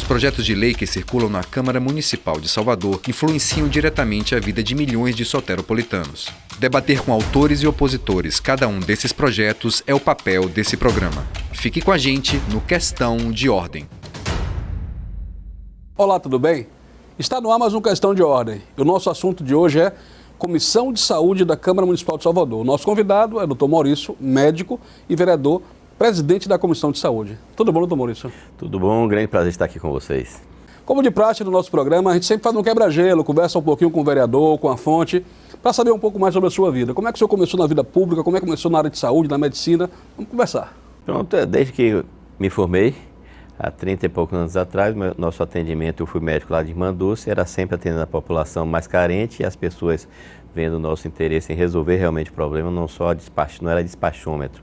Os projetos de lei que circulam na Câmara Municipal de Salvador influenciam diretamente a vida de milhões de soteropolitanos. Debater com autores e opositores cada um desses projetos é o papel desse programa. Fique com a gente no Questão de Ordem. Olá, tudo bem? Está no ar mais um Questão de Ordem. O nosso assunto de hoje é Comissão de Saúde da Câmara Municipal de Salvador. O nosso convidado é o Dr. Maurício, médico e vereador, presidente da Comissão de Saúde. Tudo bom, doutor Maurício? Tudo bom, um grande prazer estar aqui com vocês. Como de praxe no nosso programa, a gente sempre faz um quebra-gelo, conversa um pouquinho com o vereador, com a fonte, para saber um pouco mais sobre a sua vida. Como é que o senhor começou na vida pública, como é que começou na área de saúde, na medicina? Vamos conversar. Pronto, desde que me formei, há 30 e poucos anos atrás, nosso atendimento, eu fui médico lá de Irmã Dulce, era sempre atendendo a população mais carente e as pessoas vendo o nosso interesse em resolver realmente o problema, não só não era despachômetro.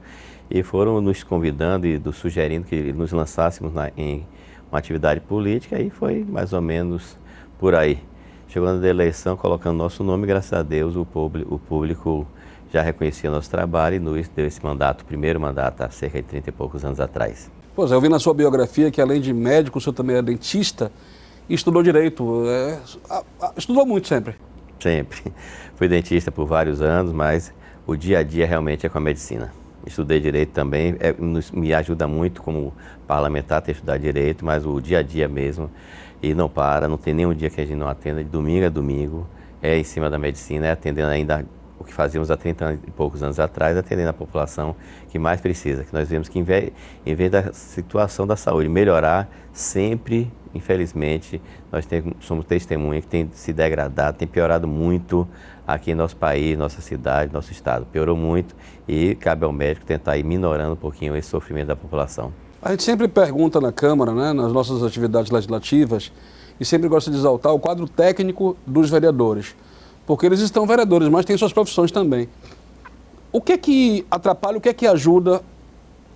E foram nos convidando e nos sugerindo que nos lançássemos em uma atividade política e foi mais ou menos por aí. Chegando na eleição, colocando nosso nome, graças a Deus, o público já reconhecia nosso trabalho e nos deu esse mandato, o primeiro mandato, há cerca de 30 e poucos anos atrás. Pois é, eu vi na sua biografia que além de médico, o senhor também é dentista e estudou direito. Estudou muito sempre? Sempre. Fui dentista por vários anos, mas o dia a dia realmente é com a medicina. Estudei direito também, me ajuda muito como parlamentar ter estudado direito, mas o dia a dia mesmo, e não para, não tem nenhum dia que a gente não atenda, de domingo a domingo, é em cima da medicina, é atendendo ainda o que fazíamos há 30 e poucos anos atrás, atendendo a população que mais precisa, que nós vemos que em vez da situação da saúde melhorar, sempre, infelizmente, nós somos testemunha que tem se degradado, tem piorado muito aqui em nosso país, nossa cidade, nosso estado. Piorou muito e cabe ao médico tentar ir minorando um pouquinho esse sofrimento da população. A gente sempre pergunta na Câmara, né, nas nossas atividades legislativas, e sempre gosta de exaltar o quadro técnico dos vereadores. Porque eles estão vereadores, mas têm suas profissões também. O que é que atrapalha, o que é que ajuda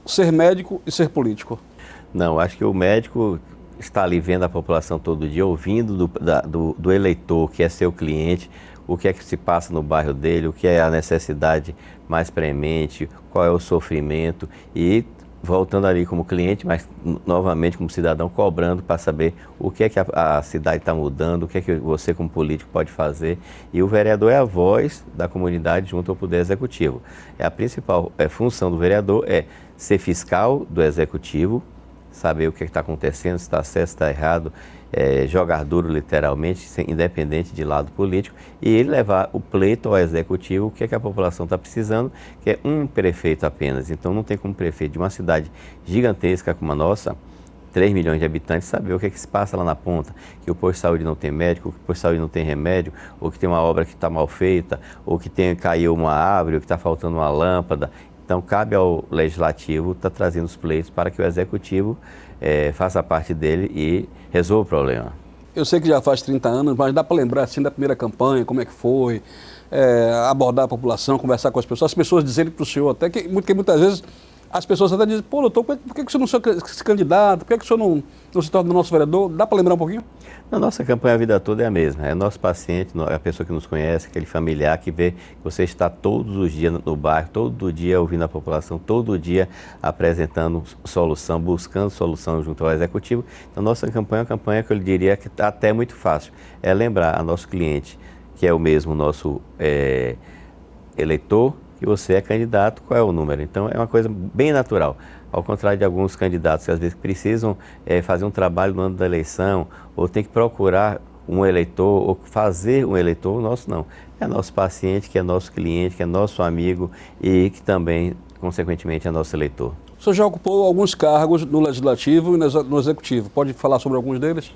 ser médico e ser político? Não, acho que o médico está ali vendo a população todo dia, ouvindo do eleitor, que é seu cliente, o que é que se passa no bairro dele, o que é a necessidade mais premente, qual é o sofrimento e voltando ali como cliente, mas novamente como cidadão, cobrando para saber o que é que a cidade está mudando, o que é que você como político pode fazer. E o vereador é a voz da comunidade junto ao Poder Executivo. A principal função do vereador é ser fiscal do Executivo, saber o que está acontecendo, se está certo, se está errado, jogar duro literalmente, independente de lado político, e ele levar o pleito ao executivo, o que é que a população está precisando, que é um prefeito apenas. Então não tem como prefeito de uma cidade gigantesca como a nossa, 3 milhões de habitantes, saber o que é que se passa lá na ponta, que o posto de saúde não tem médico, que o posto de saúde não tem remédio, ou que tem uma obra que está mal feita, ou que caiu uma árvore, ou que está faltando uma lâmpada. Então, cabe ao Legislativo estar trazendo os pleitos para que o Executivo faça parte dele e resolva o problema. Eu sei que já faz 30 anos, mas dá para lembrar assim da primeira campanha, como é que foi, abordar a população, conversar com as pessoas dizerem para o senhor, até que muitas vezes as pessoas até dizem, pô, doutor, por que o senhor não se candidata, por que o senhor não se torna nosso vereador? Dá para lembrar um pouquinho? A nossa campanha a vida toda é a mesma, é nosso paciente, é a pessoa que nos conhece, aquele familiar que vê que você está todos os dias no bairro, todo dia ouvindo a população, todo dia apresentando solução, buscando solução junto ao Executivo. Então, nossa campanha é uma campanha que eu diria que está até muito fácil, é lembrar a nosso cliente, que é o mesmo nosso eleitor, que você é candidato, qual é o número. Então, é uma coisa bem natural. Ao contrário de alguns candidatos que às vezes precisam fazer um trabalho no ano da eleição, ou tem que procurar um eleitor, ou fazer um eleitor, o nosso não. É nosso paciente, que é nosso cliente, que é nosso amigo e que também, consequentemente, é nosso eleitor. O senhor já ocupou alguns cargos no Legislativo e no Executivo. Pode falar sobre alguns deles?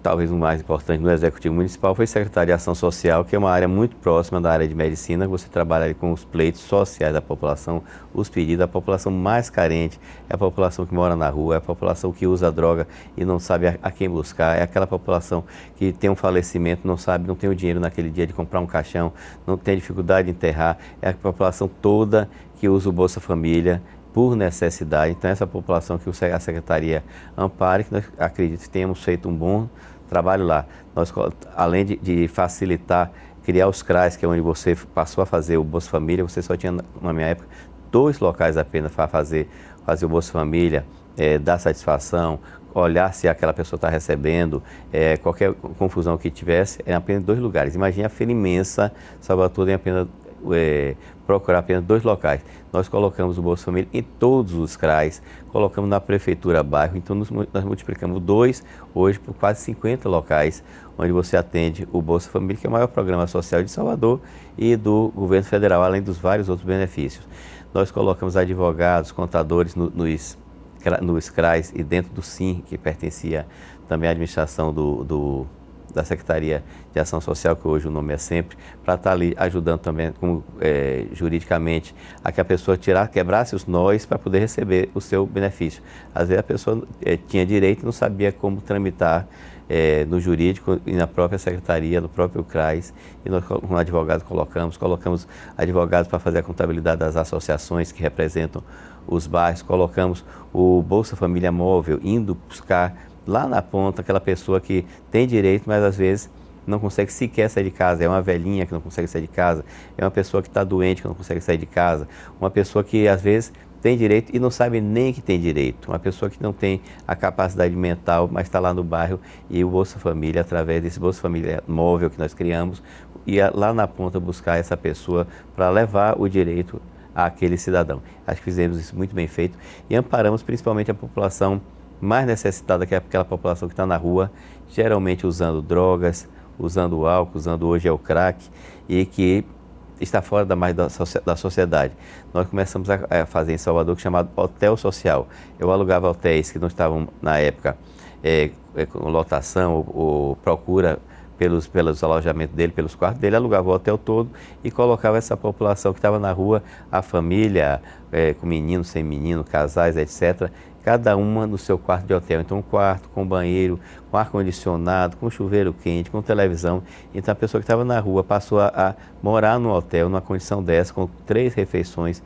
Talvez o mais importante no Executivo Municipal foi secretário de Ação Social, que é uma área muito próxima da área de medicina. Você trabalha ali com os pleitos sociais da população, os pedidos da população mais carente, é a população que mora na rua, é a população que usa droga e não sabe a quem buscar, é aquela população que tem um falecimento, não tem o dinheiro naquele dia de comprar um caixão, não tem dificuldade de enterrar, é a população toda que usa o Bolsa Família, por necessidade. Então, essa população que a Secretaria ampara, que nós acredito que tenhamos feito um bom trabalho lá. Nós, além de facilitar, criar os CRAs, que é onde você passou a fazer o Bolsa Família, você só tinha, na minha época, 2 locais apenas para fazer o Bolsa Família, dar satisfação, olhar se aquela pessoa está recebendo, qualquer confusão que tivesse, é apenas 2 lugares. Imagine a fila imensa, Salvador tem apenas, procurar apenas 2 locais. Nós colocamos o Bolsa Família em todos os CRAs, colocamos na Prefeitura Bairro, então nós multiplicamos 2 hoje por quase 50 locais, onde você atende o Bolsa Família, que é o maior programa social de Salvador e do governo federal, além dos vários outros benefícios. Nós colocamos advogados, contadores nos CRAs e dentro do SIM, que pertencia também à administração da Secretaria de Ação Social, que hoje o nome é sempre, para estar ali ajudando também juridicamente a que a pessoa quebrasse os nós para poder receber o seu benefício. Às vezes a pessoa tinha direito e não sabia como tramitar no jurídico e na própria secretaria, no próprio CRAS, e nós como advogados colocamos advogados para fazer a contabilidade das associações que representam os bairros, colocamos o Bolsa Família Móvel, indo buscar lá na ponta aquela pessoa que tem direito, mas às vezes não consegue sequer sair de casa, é uma velhinha que não consegue sair de casa, é uma pessoa que está doente que não consegue sair de casa, uma pessoa que às vezes tem direito e não sabe nem que tem direito, uma pessoa que não tem a capacidade mental, mas está lá no bairro, e o Bolsa Família, através desse Bolsa Família Móvel que nós criamos, ia lá na ponta buscar essa pessoa para levar o direito àquele cidadão. Acho que fizemos isso muito bem feito e amparamos principalmente a população mais necessitada, que é aquela população que está na rua, geralmente usando drogas, usando álcool, usando hoje o crack, e que está fora da sociedade. Nós começamos a fazer em Salvador o que é chamado hotel social. Eu alugava hotéis que não estavam, na época, com lotação ou procura pelos alojamentos dele, pelos quartos dele, alugava o hotel todo e colocava essa população que estava na rua, a família, com menino, sem menino, casais, etc., cada uma no seu quarto de hotel. Então, um quarto com banheiro, com ar-condicionado, com chuveiro quente, com televisão. Então, a pessoa que estava na rua passou a morar no hotel, numa condição dessa, com 3 refeições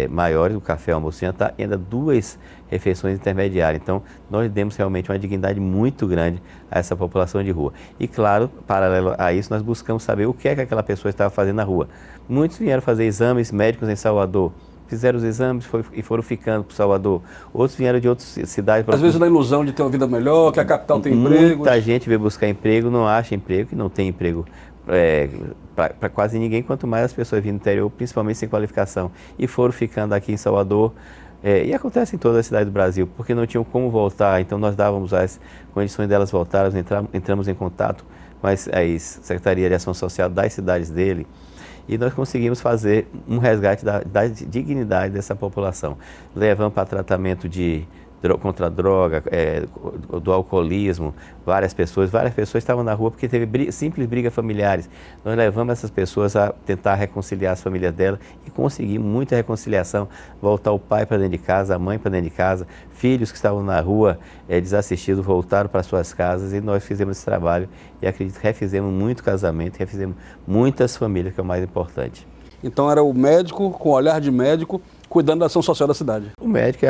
maiores, o café, o almoço e jantar, e ainda 2 refeições intermediárias. Então, nós demos realmente uma dignidade muito grande a essa população de rua. E, claro, paralelo a isso, nós buscamos saber o que é que aquela pessoa estava fazendo na rua. Muitos vieram fazer exames médicos em Salvador, fizeram os exames e foram ficando para Salvador. Outros vieram de outras cidades. Às vezes na ilusão de ter uma vida melhor, que a capital tem emprego. Muita gente veio buscar emprego, não acha emprego, que não tem emprego para quase ninguém, quanto mais as pessoas vindo do interior, principalmente sem qualificação, e foram ficando aqui em Salvador. E acontece em toda a cidade do Brasil, porque não tinham como voltar, então nós dávamos as condições delas voltarem, entramos em contato com a Secretaria de Ação Social das cidades dele, e nós conseguimos fazer um resgate da dignidade dessa população. Levamos para tratamento contra a droga, do alcoolismo, várias pessoas estavam na rua porque teve simples brigas familiares. Nós levamos essas pessoas a tentar reconciliar as famílias delas e conseguimos muita reconciliação, voltar o pai para dentro de casa, a mãe para dentro de casa, filhos que estavam na rua desassistidos voltaram para suas casas, e nós fizemos esse trabalho e acredito que refizemos muito casamento, refizemos muitas famílias, que é o mais importante. Então era o médico, com o olhar de médico, cuidando da ação social da cidade. O médico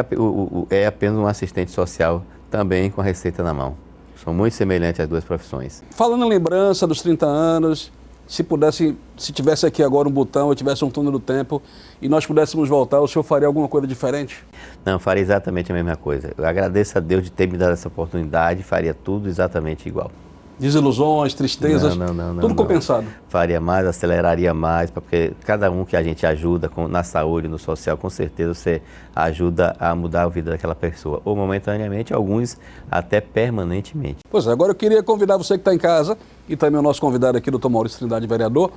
é apenas um assistente social, também com a receita na mão. São muito semelhantes as 2 profissões. Falando em lembrança dos 30 anos, se tivesse aqui agora um botão, ou tivesse um túnel do tempo, e nós pudéssemos voltar, o senhor faria alguma coisa diferente? Não, faria exatamente a mesma coisa. Eu agradeço a Deus de ter me dado essa oportunidade, faria tudo exatamente igual. Desilusões, tristezas, tudo compensado. Faria mais, aceleraria mais, porque cada um que a gente ajuda na saúde, no social, com certeza você ajuda a mudar a vida daquela pessoa, ou momentaneamente, alguns até permanentemente. Pois é, agora eu queria convidar você que está em casa, e também o nosso convidado aqui, Dr. Maurício Trindade, vereador,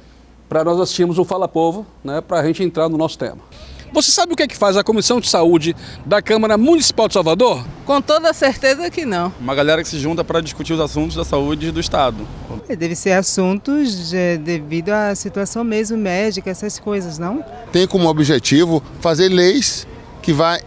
para nós assistirmos o Fala Povo, né, para a gente entrar no nosso tema. Você sabe o que é que faz a Comissão de Saúde da Câmara Municipal de Salvador? Com toda certeza que não. Uma galera que se junta para discutir os assuntos da saúde do Estado. Deve ser assuntos devido à situação mesmo médica, essas coisas, não? Tem como objetivo fazer leis que vá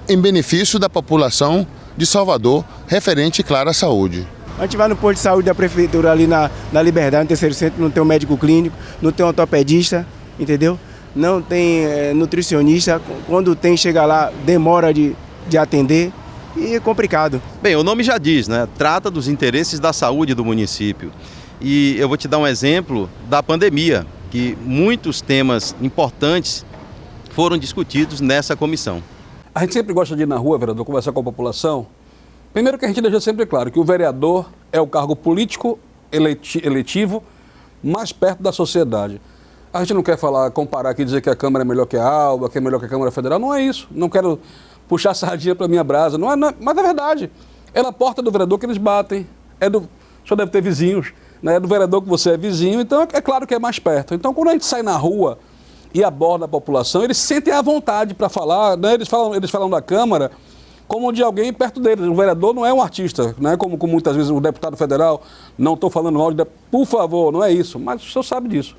em benefício da população de Salvador, referente, claro, à saúde. A gente vai no posto de saúde da prefeitura ali na Liberdade, no terceiro centro, não tem um médico clínico, não tem um ortopedista, entendeu? Não tem nutricionista, quando tem, chega lá, demora de atender e é complicado. Bem, o nome já diz, né? Trata dos interesses da saúde do município. E eu vou te dar um exemplo da pandemia, que muitos temas importantes foram discutidos nessa comissão. A gente sempre gosta de ir na rua, vereador, conversar com a população, Primeiro que a gente deixa sempre claro que o vereador é o cargo político eletivo mais perto da sociedade. A gente não quer comparar aqui, dizer que a Câmara é melhor que a ALBA, que é melhor que a Câmara Federal. Não é isso. Não quero puxar sardinha para minha brasa. Não é, mas é verdade. É na porta do vereador que eles batem. O senhor deve ter vizinhos, né? É do vereador que você é vizinho, então é claro que é mais perto. Então, quando a gente sai na rua e aborda a população, eles sentem à vontade para falar, né? Eles falam da Câmara como de alguém perto deles. O vereador não é um artista, né? Como muitas vezes o deputado federal, não estou falando mal de por favor, não é isso, mas o senhor sabe disso.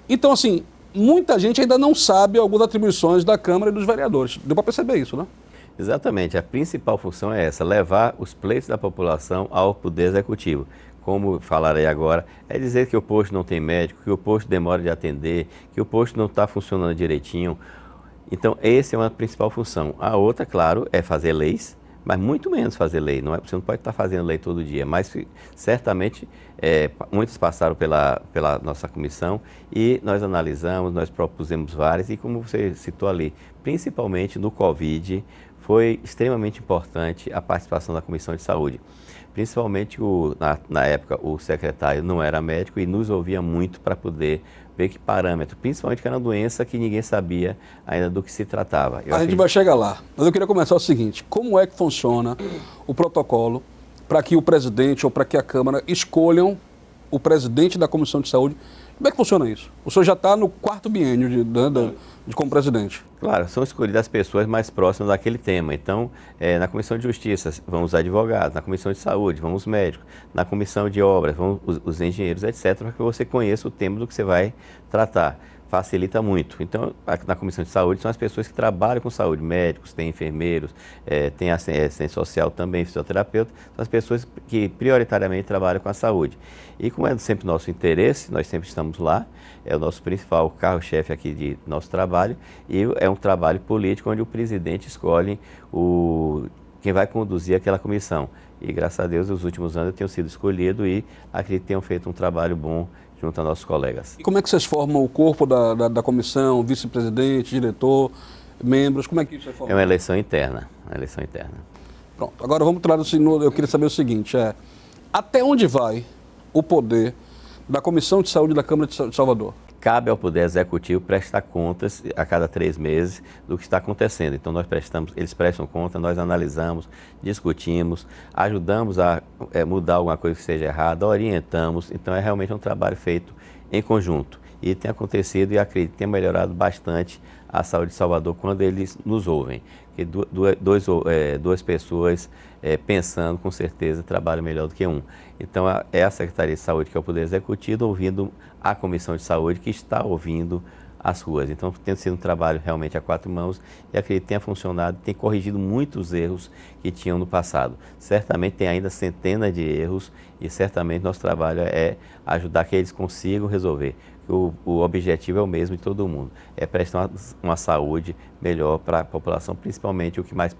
Então, assim, muita gente ainda não sabe algumas atribuições da Câmara e dos vereadores. Deu para perceber isso, né? Exatamente. A principal função é essa, levar os pleitos da população ao Poder Executivo. Como falarei agora, é dizer que o posto não tem médico, que o posto demora de atender, que o posto não está funcionando direitinho. Então, essa é uma principal função. A outra, claro, é fazer leis, mas muito menos fazer lei. Você não pode estar fazendo lei todo dia, mas certamente muitos passaram pela nossa comissão e nós analisamos, nós propusemos várias e como você citou ali, principalmente no Covid, foi extremamente importante a participação da Comissão de Saúde. Principalmente, na época, o secretário não era médico e nos ouvia muito para poder ver que parâmetro, principalmente que era uma doença que ninguém sabia ainda do que se tratava. A gente vai chegar lá, mas eu queria começar o seguinte, como é que funciona o protocolo para que o presidente ou para que a Câmara escolham o presidente da Comissão de Saúde? Como é que funciona isso? O senhor já está no 4º biênio de como presidente. Claro, são escolhidas as pessoas mais próximas daquele tema. Então, na Comissão de Justiça vão os advogados, na Comissão de Saúde vão os médicos, na Comissão de Obras vão os engenheiros, etc., para que você conheça o tema do que você vai tratar. Facilita muito. Então, na Comissão de Saúde são as pessoas que trabalham com saúde, médicos, tem enfermeiros, tem assistente social também, fisioterapeuta, são as pessoas que prioritariamente trabalham com a saúde. E como é sempre nosso interesse, nós sempre estamos lá, é o nosso principal carro-chefe aqui de nosso trabalho, e é um trabalho político onde o presidente escolhe quem vai conduzir aquela comissão. E graças a Deus, nos últimos anos eu tenho sido escolhido e acredito que tenham feito um trabalho bom junto a nossos colegas. E como é que vocês formam o corpo da comissão, vice-presidente, diretor, membros, como é que isso é formado? É uma eleição interna, Pronto, agora vamos tratar eu queria saber o seguinte, até onde vai o poder da Comissão de Saúde da Câmara de Salvador? Cabe ao Poder Executivo prestar contas a cada 3 meses do que está acontecendo. Então eles prestam conta, nós analisamos, discutimos, ajudamos a mudar alguma coisa que esteja errada, orientamos. Então é realmente um trabalho feito em conjunto. E tem acontecido e acredito que tem melhorado bastante a saúde de Salvador quando eles nos ouvem. Porque duas pessoas pensando, com certeza, trabalham melhor do que um. Então, é a Secretaria de Saúde, que é o Poder Executivo, ouvindo a Comissão de Saúde, que está ouvindo as ruas. Então, tem sido um trabalho realmente a 4 mãos e acredito que tenha funcionado, tem corrigido muitos erros que tinham no passado. Certamente tem ainda centenas de erros e certamente nosso trabalho é ajudar que eles consigam resolver. O objetivo é o mesmo de todo mundo, é prestar uma saúde melhor para a população, principalmente o que mais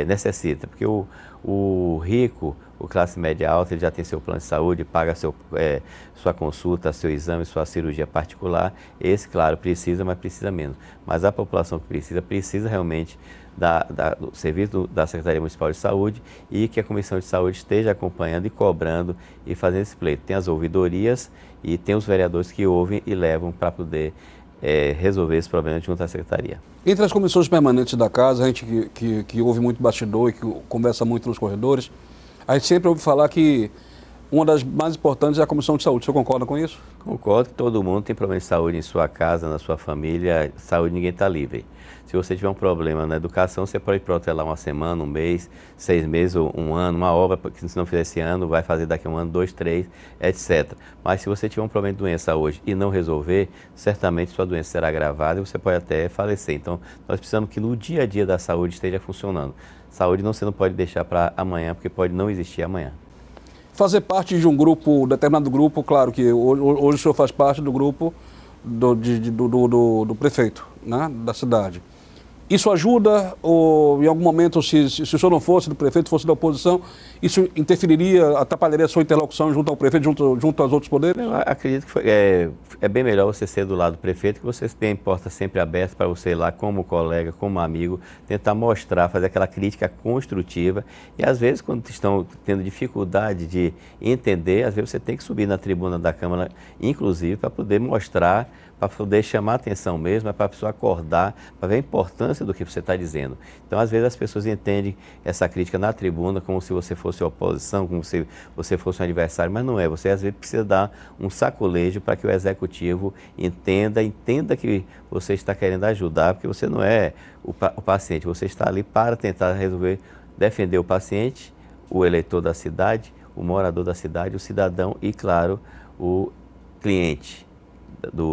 necessita, porque o rico, o classe média alta, ele já tem seu plano de saúde, paga sua consulta, seu exame, sua cirurgia particular. Esse, claro, precisa, mas precisa menos. Mas a população que precisa realmente do serviço da Secretaria Municipal de Saúde e que a Comissão de Saúde esteja acompanhando e cobrando e fazendo esse pleito. Tem as ouvidorias e tem os vereadores que ouvem e levam para poder resolver esse problema junto à Secretaria. Entre as comissões permanentes da casa, a gente que ouve muito bastidor e que conversa muito nos corredores, a gente sempre ouve falar que uma das mais importantes é a Comissão de Saúde. O senhor concorda com isso? Concordo que todo mundo tem problema de saúde em sua casa, na sua família. Saúde, ninguém está livre. Se você tiver um problema na educação, você pode protelar uma semana, um mês, 6 meses, ou um ano, uma obra, porque se não fizer esse ano, vai fazer daqui a 1 ano, 2, 3, etc. Mas se você tiver um problema de doença hoje e não resolver, certamente sua doença será agravada e você pode até falecer. Então, nós precisamos que no dia a dia da saúde esteja funcionando. Saúde você não pode deixar para amanhã, porque pode não existir amanhã. Fazer parte de um grupo, determinado grupo, claro que hoje o senhor faz parte do grupo do prefeito, né, da cidade. Isso ajuda ou em algum momento, se o senhor não fosse do prefeito, fosse da oposição, isso interferiria, atrapalharia a sua interlocução junto ao prefeito, junto aos outros poderes? Eu acredito que é bem melhor você ser do lado do prefeito, que você tem porta sempre aberta para você ir lá como colega, como amigo, tentar mostrar, fazer aquela crítica construtiva. E às vezes, quando estão tendo dificuldade de entender, às vezes você tem que subir na tribuna da Câmara, inclusive, para poder mostrar, para poder chamar a atenção mesmo, para a pessoa acordar, para ver a importância do que você está dizendo. Então, às vezes, as pessoas entendem essa crítica na tribuna como se você fosse oposição, como se você fosse um adversário, mas não é. Você, às vezes, precisa dar um saculejo para que o executivo entenda que você está querendo ajudar, porque você não é o paciente, você está ali para tentar resolver, defender o paciente, o eleitor da cidade, o morador da cidade, o cidadão e, claro, o cliente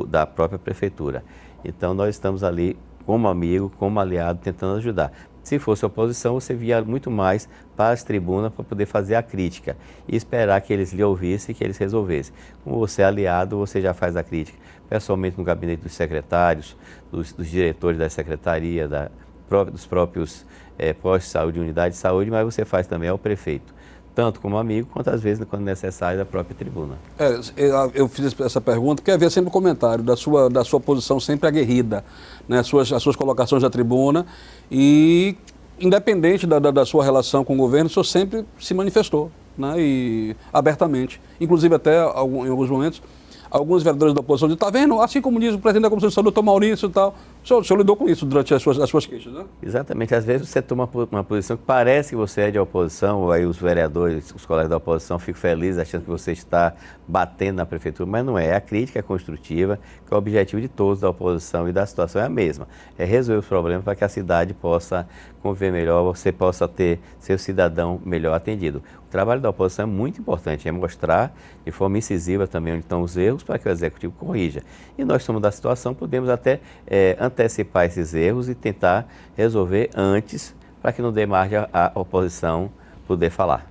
da própria prefeitura. Então, nós estamos ali como amigo, como aliado, tentando ajudar. Se fosse oposição, você via muito mais para as tribunas para poder fazer a crítica e esperar que eles lhe ouvissem e que eles resolvessem. Como você é aliado, você já faz a crítica, pessoalmente no gabinete dos secretários, dos diretores da secretaria, dos próprios postos de saúde, unidade de saúde, mas você faz também ao prefeito, tanto como amigo, quanto às vezes, quando necessário, da própria tribuna. Eu fiz essa pergunta porque havia sempre um comentário da sua posição sempre aguerrida, né, as suas colocações da tribuna, e independente da sua relação com o governo, o senhor sempre se manifestou, né, e abertamente. Inclusive até em alguns momentos, alguns vereadores da oposição dizem, está vendo, assim como diz o presidente da Comissão de Saúde, doutor Maurício e tal. O senhor lidou com isso durante as suas queixas, né? Exatamente. Às vezes você toma uma posição que parece que você é de oposição, aí os vereadores, os colegas da oposição ficam felizes achando que você está batendo na prefeitura, mas não é. A crítica é construtiva, que é o objetivo de todos da oposição e da situação é a mesma. É resolver os problemas para que a cidade possa conviver melhor, você possa ter seu cidadão melhor atendido. O trabalho da oposição é muito importante, é mostrar de forma incisiva também onde estão os erros para que o executivo corrija. E nós somos da situação, podemos até antecipar esses erros e tentar resolver antes, para que não dê margem à oposição poder falar.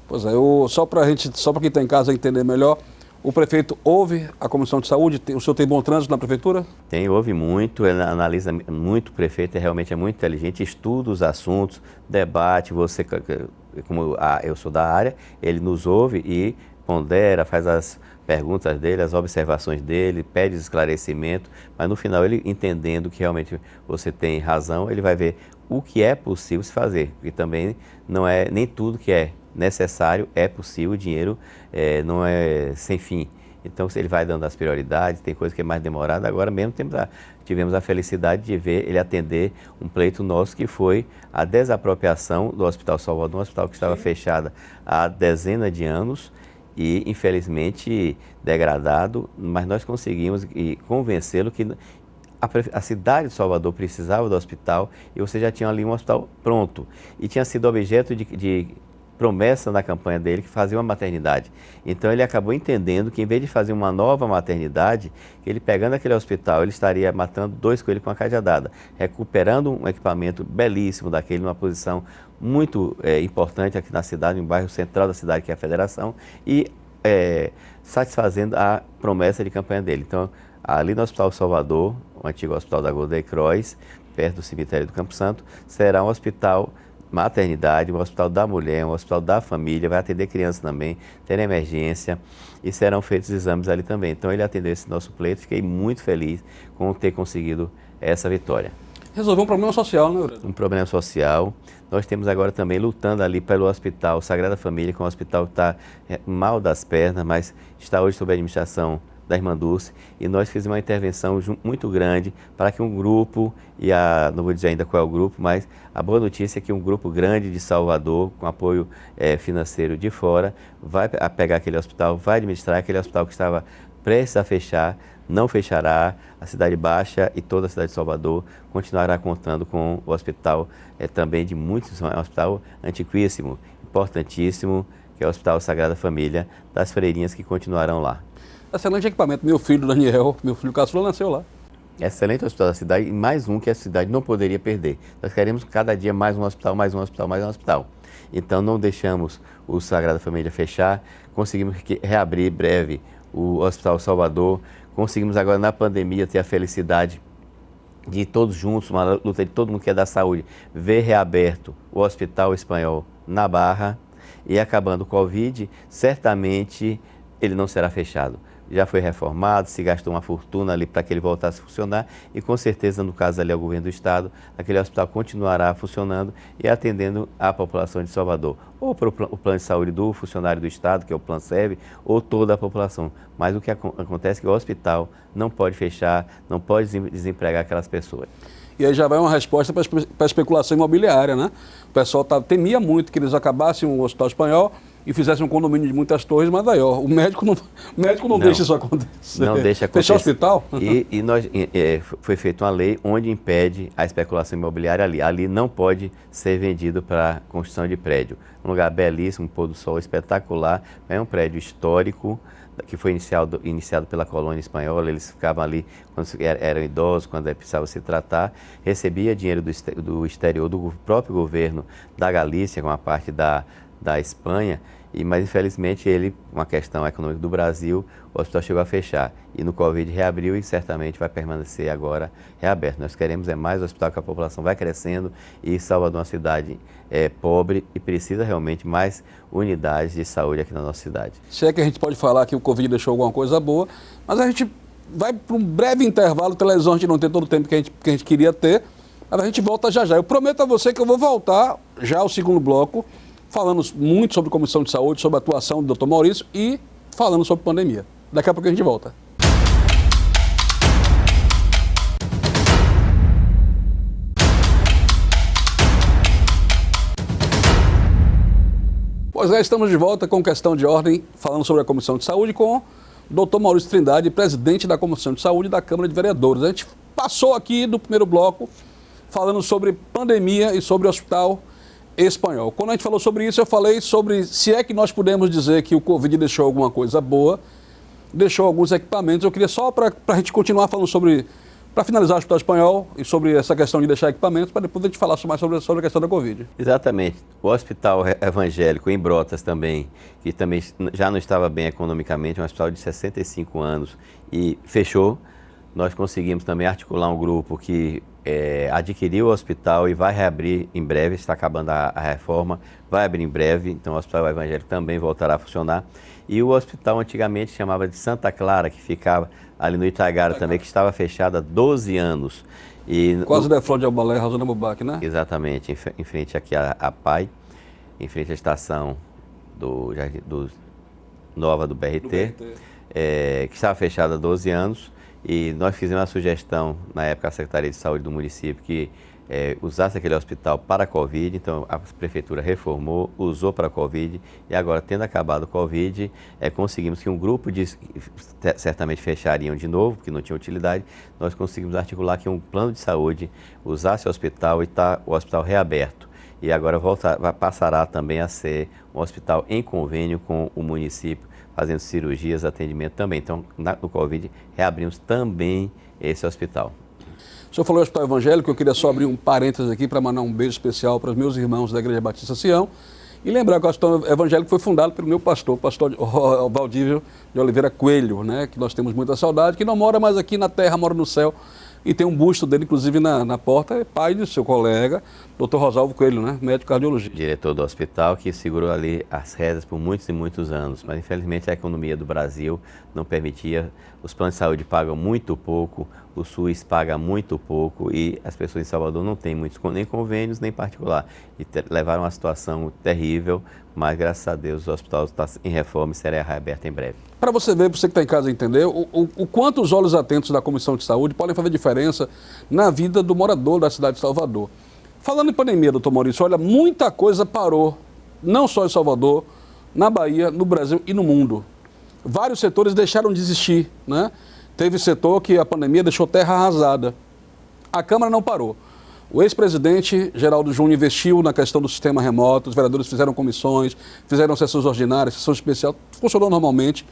Pois é, só para quem está em casa entender melhor, o prefeito ouve a Comissão de Saúde? O senhor tem bom trânsito na prefeitura? Ouve muito, ele analisa muito, o prefeito realmente é muito inteligente, estuda os assuntos, debate, como eu sou da área, ele nos ouve e pondera, faz as perguntas dele, as observações dele, pede esclarecimento, mas no final ele entendendo que realmente você tem razão, ele vai ver o que é possível se fazer, porque também não é nem tudo que é necessário é possível, o dinheiro não é sem fim. Então ele vai dando as prioridades, tem coisa que é mais demorada. Agora mesmo tivemos a felicidade de ver ele atender um pleito nosso que foi a desapropriação do Hospital Salvador, um hospital que estava fechado há dezenas de anos e infelizmente degradado, mas nós conseguimos convencê-lo que a cidade de Salvador precisava do hospital e você já tinha ali um hospital pronto e tinha sido objeto de promessa na campanha dele que fazia uma maternidade. Então ele acabou entendendo que em vez de fazer uma nova maternidade, ele pegando aquele hospital, ele estaria matando 2 coelhos com a cajadada, recuperando um equipamento belíssimo daquele, numa posição muito importante aqui na cidade, no bairro central da cidade, que é a Federação, e satisfazendo a promessa de campanha dele. Então, ali no Hospital Salvador, o antigo Hospital da Golda Croix, perto do cemitério do Campo Santo, será um hospital maternidade, um hospital da mulher, um hospital da família, vai atender crianças também, ter emergência e serão feitos exames ali também. Então ele atendeu esse nosso pleito, fiquei muito feliz com ter conseguido essa vitória. Resolveu um problema social, né, Aurélio? Um problema social. Nós temos agora também lutando ali pelo Hospital Sagrada Família, que é um hospital que está mal das pernas, mas está hoje sob a administração da Irmã Dulce, e nós fizemos uma intervenção muito grande para que um grupo, não vou dizer ainda qual é o grupo, mas a boa notícia é que um grupo grande de Salvador, com apoio financeiro de fora, vai pegar aquele hospital, vai administrar aquele hospital que estava prestes a fechar, não fechará, a Cidade Baixa e toda a cidade de Salvador continuará contando com o hospital também de muitos, é um hospital antiquíssimo, importantíssimo, que é o Hospital Sagrada Família, das freirinhas que continuarão lá. Excelente equipamento. Meu filho Daniel, meu filho Caçula, nasceu lá. Excelente hospital da cidade e mais um que a cidade não poderia perder. Nós queremos cada dia mais um hospital, mais um hospital, mais um hospital. Então não deixamos o Sagrada Família fechar, conseguimos reabrir breve o Hospital Salvador, conseguimos agora na pandemia ter a felicidade de todos juntos, uma luta de todo mundo que é da saúde, ver reaberto o Hospital Espanhol na Barra e acabando o Covid, certamente ele não será fechado. Já foi reformado, se gastou uma fortuna ali para que ele voltasse a funcionar e com certeza, no caso ali ao governo do estado, aquele hospital continuará funcionando e atendendo a população de Salvador, ou para o plano de saúde do funcionário do estado, que é o Plano Serve, ou toda a população. Mas o que acontece é que o hospital não pode fechar, não pode desempregar aquelas pessoas. E aí já vai uma resposta para a especulação imobiliária, né? O pessoal temia muito que eles acabassem o Hospital Espanhol e fizessem um condomínio de muitas torres, mas daí, ó, o médico não deixa isso acontecer. Não deixa acontecer. Fechar o hospital? Foi feita uma lei onde impede a especulação imobiliária ali. Ali não pode ser vendido para construção de prédio. Um lugar belíssimo, um pôr do sol espetacular, é um prédio histórico que foi iniciado pela colônia espanhola. Eles ficavam ali quando eram idosos, quando precisavam se tratar, recebia dinheiro do exterior, do próprio governo da Galícia, com a parte da Espanha, mas infelizmente uma questão econômica do Brasil, o hospital chegou a fechar e no Covid reabriu e certamente vai permanecer agora reaberto. Nós queremos mais hospital, que a população vai crescendo e Salvador é uma cidade pobre e precisa realmente mais unidades de saúde aqui na nossa cidade. Se é que a gente pode falar que o Covid deixou alguma coisa boa, mas a gente vai para um breve intervalo, televisão a gente não tem todo o tempo que a gente queria ter, mas a gente volta já já. Eu prometo a você que eu vou voltar já ao segundo bloco, falando muito sobre Comissão de Saúde, sobre a atuação do Dr. Maurício e falando sobre pandemia. Daqui a pouco a gente volta. Pois é, estamos de volta com Questão de Ordem, falando sobre a Comissão de Saúde com o Dr. Maurício Trindade, presidente da Comissão de Saúde da Câmara de Vereadores. A gente passou aqui do primeiro bloco falando sobre pandemia e sobre o Hospital Espanhol. Quando a gente falou sobre isso, eu falei sobre se é que nós podemos dizer que o Covid deixou alguma coisa boa, deixou alguns equipamentos. Eu queria só para a gente continuar falando sobre, para finalizar o Hospital Espanhol e sobre essa questão de deixar equipamentos, para depois a gente falar mais sobre a questão da Covid. Exatamente. O Hospital Evangélico em Brotas também, que também já não estava bem economicamente, um hospital de 65 anos e fechou. Nós conseguimos também articular um grupo que adquiriu o hospital e vai reabrir em breve, está acabando a reforma, vai abrir em breve, então o Hospital Evangélico também voltará a funcionar. E o hospital antigamente chamava de Santa Clara, que ficava ali no Itagara também, que estava fechado há 12 anos. Quase da Flor de Albalé, Rosana Bubac, né? Exatamente, em frente aqui a PAI, em frente à estação nova do BRT, que estava fechada há 12 anos. E nós fizemos uma sugestão, na época, à Secretaria de Saúde do município, que usasse aquele hospital para a Covid. Então, a Prefeitura reformou, usou para a Covid. E agora, tendo acabado o Covid, conseguimos que um grupo certamente fechariam de novo, porque não tinha utilidade. Nós conseguimos articular que um plano de saúde usasse o hospital e está o hospital reaberto. E agora passará também a ser um hospital em convênio com o município, fazendo cirurgias, atendimento também. Então, no Covid, reabrimos também esse hospital. O senhor falou do Hospital Evangélico, eu queria só abrir um parênteses aqui para mandar um beijo especial para os meus irmãos da Igreja Batista Sião e lembrar que o Hospital Evangélico foi fundado pelo meu pastor, o Valdívio de Oliveira Coelho, né, que nós temos muita saudade, que não mora mais aqui na terra, mora no céu. E tem um busto dele, inclusive, na porta, é pai do seu colega, Dr. Rosalvo Coelho, né? Médico cardiologista. Diretor do hospital, que segurou ali as rédeas por muitos e muitos anos. Mas, infelizmente, a economia do Brasil não permitia. Os planos de saúde pagam muito pouco, o SUS paga muito pouco e as pessoas em Salvador não têm muitos nem convênios, nem particular. E levaram uma situação terrível, mas, graças a Deus, o hospital está em reforma e será reaberto em breve. Para você ver, para você que está em casa entender, o quanto os olhos atentos da Comissão de Saúde podem fazer diferença na vida do morador da cidade de Salvador. Falando em pandemia, doutor Maurício, olha, muita coisa parou, não só em Salvador, na Bahia, no Brasil e no mundo. Vários setores deixaram de existir, né? Teve setor que a pandemia deixou terra arrasada. A Câmara não parou. O ex-presidente Geraldo Júnior investiu na questão do sistema remoto, os vereadores fizeram comissões, fizeram sessões ordinárias, sessão especial, funcionou normalmente.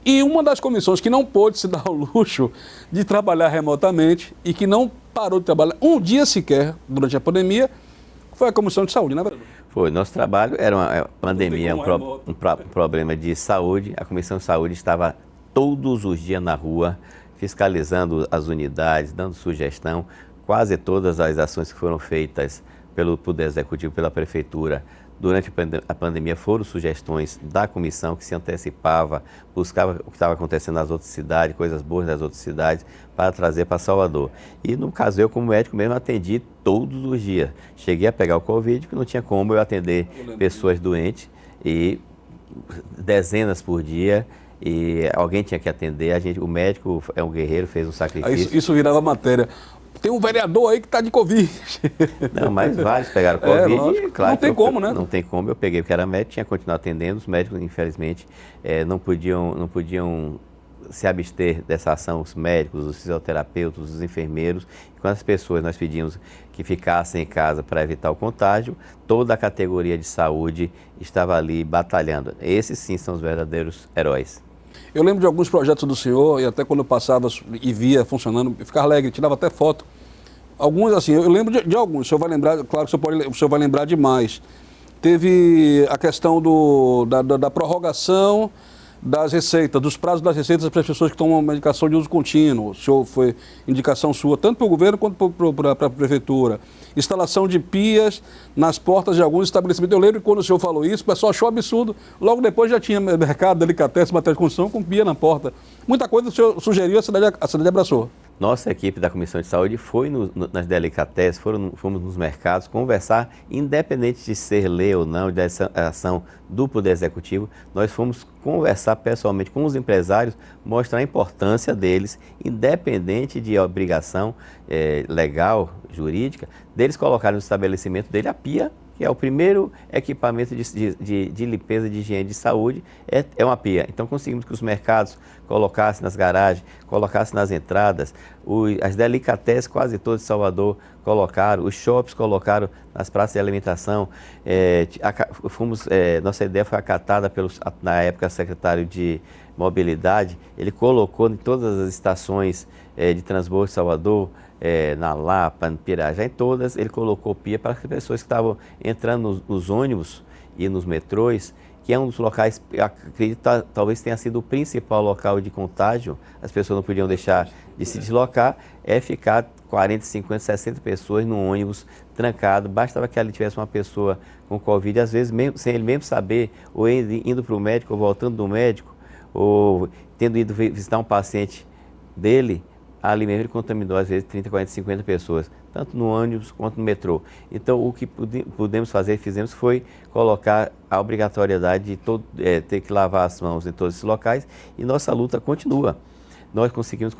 E uma das comissões que não pôde se dar ao luxo de trabalhar remotamente e que não parou de trabalhar um dia sequer durante a pandemia foi a Comissão de Saúde, né, vereador? Foi. Nosso trabalho era uma pandemia, um problema de saúde. A Comissão de Saúde estava todos os dias na rua, fiscalizando as unidades, dando sugestão. quase todas as ações que foram feitas pelo Poder Executivo, pela Prefeitura, durante a pandemia foram sugestões da comissão que se antecipava, buscava o que estava acontecendo nas outras cidades, coisas boas das outras cidades, para trazer para Salvador. E no caso, eu como médico mesmo atendi todos os dias. Cheguei a pegar o Covid, porque não tinha como eu atender pessoas doentes, e dezenas por dia, e alguém tinha que atender. O médico é um guerreiro, fez um sacrifício. Isso virava matéria. Tem um vereador aí que está de Covid. Não, mas vários pegaram Covid. Claro, não tem como, né? Não tem como, eu peguei porque era médico, tinha que continuar atendendo. Os médicos, infelizmente, não podiam se abster dessa ação, os médicos, os fisioterapeutas, os enfermeiros. E quando as pessoas nós pedimos que ficassem em casa para evitar o contágio, toda a categoria de saúde estava ali batalhando. Esses sim são os verdadeiros heróis. Eu lembro de alguns projetos do senhor, e até quando eu passava e via funcionando, eu ficava alegre, tirava até foto. Alguns, assim, eu lembro de alguns, o senhor vai lembrar, claro que o senhor vai lembrar de mais. Teve a questão da prorrogação das receitas, dos prazos das receitas para as pessoas que tomam medicação de uso contínuo. O senhor foi indicação sua, tanto para o governo quanto para a prefeitura. Instalação de pias nas portas de alguns estabelecimentos. Eu lembro que quando o senhor falou isso, o pessoal achou absurdo. Logo depois já tinha mercado, delicatessen, material de construção com pia na porta. Muita coisa o senhor sugeriu, a cidade abraçou. Nossa equipe da Comissão de Saúde foi nas delicatessen, fomos nos mercados conversar, independente de ser lei ou não, de ação do Poder Executivo, nós fomos conversar pessoalmente com os empresários, mostrar a importância deles, independente de obrigação legal, jurídica, deles colocarem no estabelecimento dele a pia, que é o primeiro equipamento de limpeza, de higiene de saúde, é uma pia. Então conseguimos que os mercados colocassem nas garagens, colocassem nas entradas, as delicatessen quase todas de Salvador colocaram, os shoppings colocaram nas praças de alimentação. Nossa ideia foi acatada na época, secretário de Mobilidade, ele colocou em todas as estações de transbordo de Salvador, na Lapa, no Pirajá, em todas, ele colocou pia para as pessoas que estavam entrando nos ônibus e nos metrôs, que é um dos locais, acredito, talvez tenha sido o principal local de contágio, as pessoas não podiam deixar de se deslocar, ficar 40, 50, 60 pessoas num ônibus trancado, bastava que ali tivesse uma pessoa com Covid, às vezes mesmo, sem ele mesmo saber, ou indo para o médico, ou voltando do médico, ou tendo ido visitar um paciente dele, ali mesmo ele contaminou às vezes 30, 40, 50 pessoas, tanto no ônibus quanto no metrô. Então o que fizemos foi colocar a obrigatoriedade de ter que lavar as mãos em todos esses locais, e nossa luta continua. Nós conseguimos